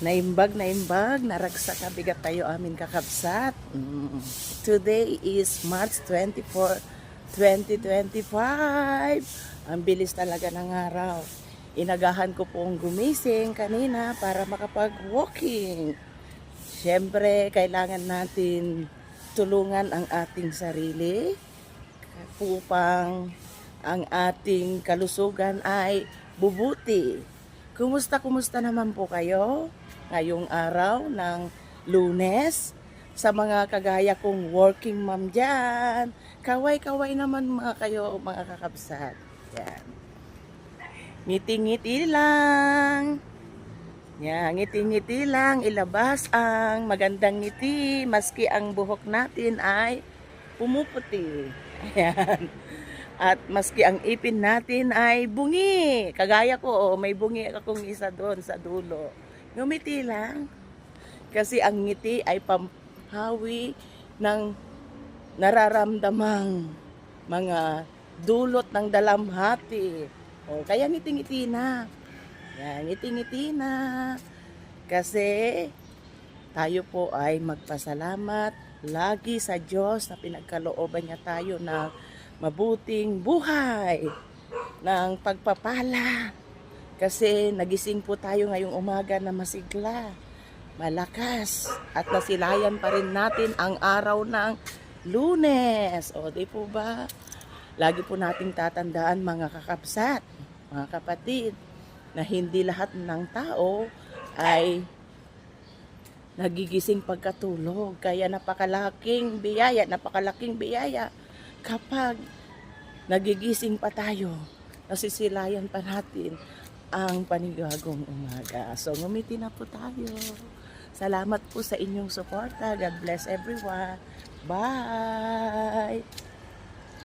Naimbag, naragsak kabigat tayo amin kakabsat. Today is March 24, 2025. Ang bilis talaga ng araw. Inagahan ko pong gumising kanina para makapag-walking. Siyempre, kailangan natin tulungan ang ating sarili upang ang ating kalusugan ay bubuti. Kumusta naman po kayo ngayong araw ng Lunes? Sa mga kagaya kong working mom dyan, kaway-kaway naman mga kayo mga kakabsat. Yan. Ngiti-ngiti lang. Yan, ngiti-ngiti lang, ilabas ang magandang ngiti maski ang buhok natin ay pumuputi. Ayan. At maski ang ipin natin ay bungi. Kagaya ko, may bungi akong isa doon sa dulo. Ngumiti lang. Kasi ang ngiti ay pamhawi ng nararamdamang mga dulot ng dalamhati. O, kaya ngiti-ngiti na. Yan, ngiti-ngiti na. Kasi tayo po ay magpasalamat lagi sa Diyos na pinagkalooban niya tayo ng mabuting buhay, ng pagpapala. Kasi nagising po tayo ngayong umaga na masigla, malakas, at nasilayan pa rin natin ang araw ng Lunes. O, di po ba? Lagi po nating tatandaan mga kakabsat, mga kapatid, na hindi lahat ng tao ay nagigising pagkatulog. Kaya napakalaking biyaya kapag nagigising pa tayo, nasisilayan pa natin ang panigagong umaga. So, ngumiti na po tayo. Salamat po sa inyong suporta. God bless everyone. Bye!